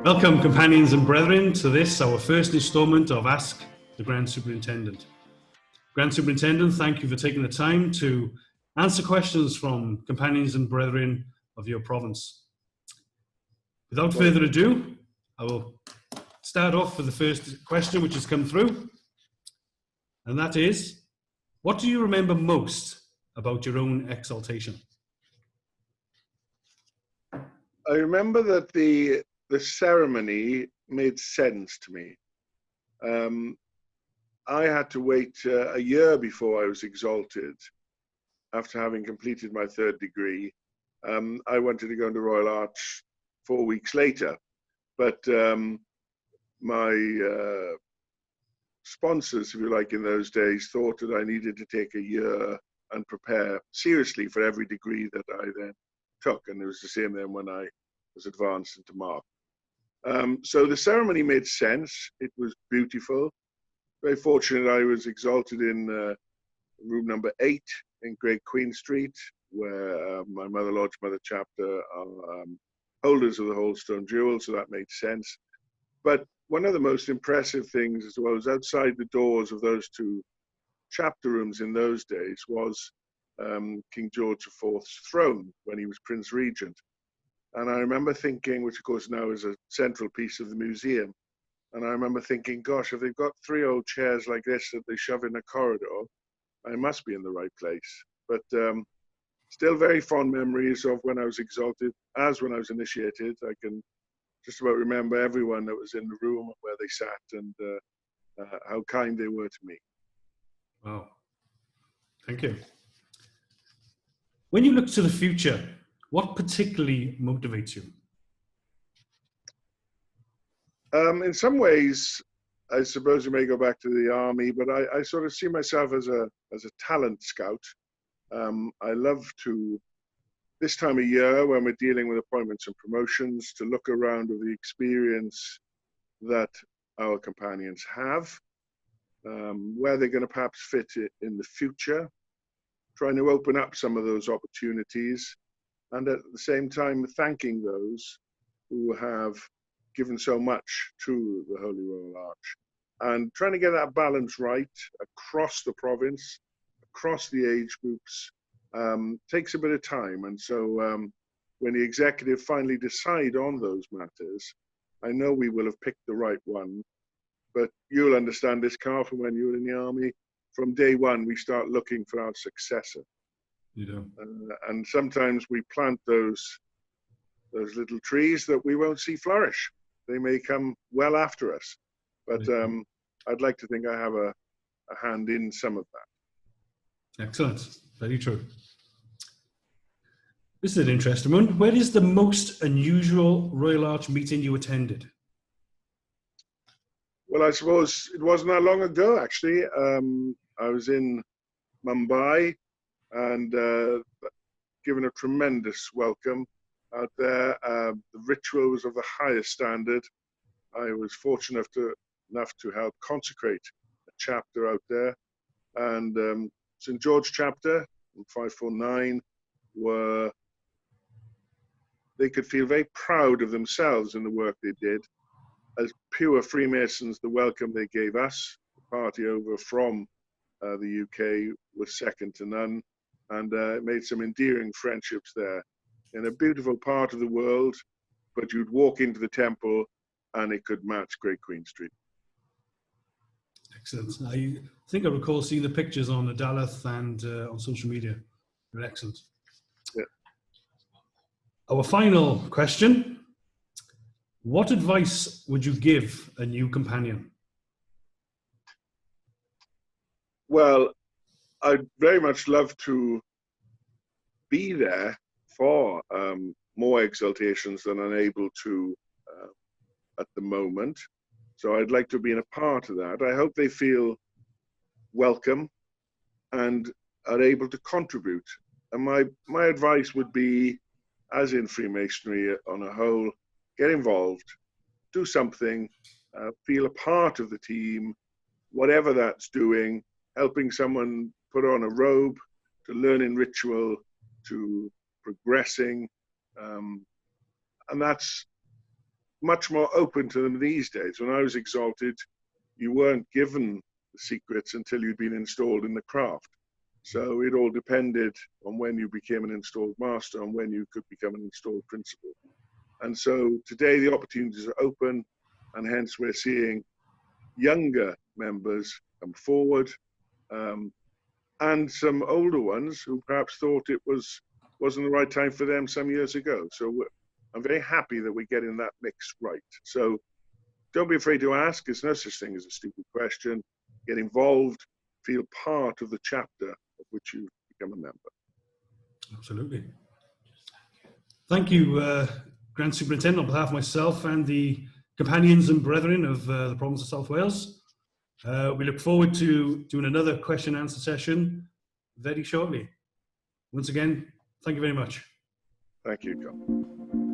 Welcome, companions and brethren, to this, our first installment of Ask the Grand Superintendent. Grand Superintendent, thank you for taking the time to answer questions from companions and brethren of your province. Without further ado, I will start off with the first question which has come through, and that is, what do you remember most about your own exaltation? I remember that the ceremony made sense to me. I had to wait a year before I was exalted after having completed my third degree. I wanted to go into Royal Arch 4 weeks later, but my sponsors, if you like, in those days thought that I needed to take a year and prepare seriously for every degree that I then took, and it was the same then when I was advanced into Mark. So the ceremony made sense. It was beautiful. Very fortunate I was exalted in room number 8 in Great Queen Street, where my Mother Lodge, Mother Chapter are holders of the Holstone Jewel, so that made sense. But one of the most impressive things as well was outside the doors of those two chapter rooms in those days was King George IV's throne when he was Prince Regent. And I remember thinking, which of course now is a central piece of the museum, and I remember thinking, gosh, if they've got 3 old chairs like this that they shove in a corridor, I must be in the right place. But still very fond memories of when I was exalted, as when I was initiated. I can just about remember everyone that was in the room, where they sat, and how kind they were to me. Wow, thank you. When you look to the future, what particularly motivates you? In some ways, I suppose you may go back to the army, but I sort of see myself as a talent scout. I love to, this time of year when we're dealing with appointments and promotions, to look around with the experience that our companions have, where they're going to perhaps fit in the future, trying to open up some of those opportunities, and at the same time thanking those who have given so much to the Holy Royal Arch, and trying to get that balance right across the province, across the age groups, takes a bit of time. And so when the executive finally decide on those matters, I know we will have picked the right one, but you'll understand this, Carl, from when you were in the army. From day one, we start looking for our successor. You do. And sometimes we plant those little trees that we won't see flourish. They may come well after us, but I'd like to think I have a hand in some of that. Excellent. Very true. This is an interesting one. Where is the most unusual Royal Arch meeting you attended? Well, I suppose it wasn't that long ago, actually. I was in Mumbai and given a tremendous welcome out there. The ritual was of the highest standard. I was fortunate enough to help consecrate a chapter out there, and St. George chapter in 549 they could feel very proud of themselves in the work they did. As pure Freemasons, the welcome they gave us, the party over from the UK, was second to none, and made some endearing friendships there in a beautiful part of the world. But you'd walk into the temple and it could match Great Queen Street. Excellent. I think I recall seeing the pictures on the Daleth and on social media. They're excellent. Yeah. Our final question. What advice would you give a new companion? Well, I'd very much love to be there for more exaltations than I'm able to at the moment. So I'd like to be in a part of that. I hope they feel welcome and are able to contribute. And my advice would be, as in Freemasonry on a whole, get involved, do something, feel a part of the team, whatever that's doing, helping someone put on a robe, to learning ritual, to progressing. And that's much more open to them these days. When I was exalted, you weren't given the secrets until you'd been installed in the craft. So it all depended on when you became an installed master and when you could become an installed principal. And so today the opportunities are open, and hence we're seeing younger members come forward, and some older ones who perhaps thought it wasn't the right time for them some years ago. So I'm very happy that we're getting that mix right. So don't be afraid to ask. There's no such thing as a stupid question. Get involved, feel part of the chapter of which you've become a member. Absolutely. Thank you, Grand Superintendent, on behalf of myself and the companions and brethren of the Province of South Wales. We look forward to doing another question and answer session very shortly. Once again, thank you very much. Thank you, John.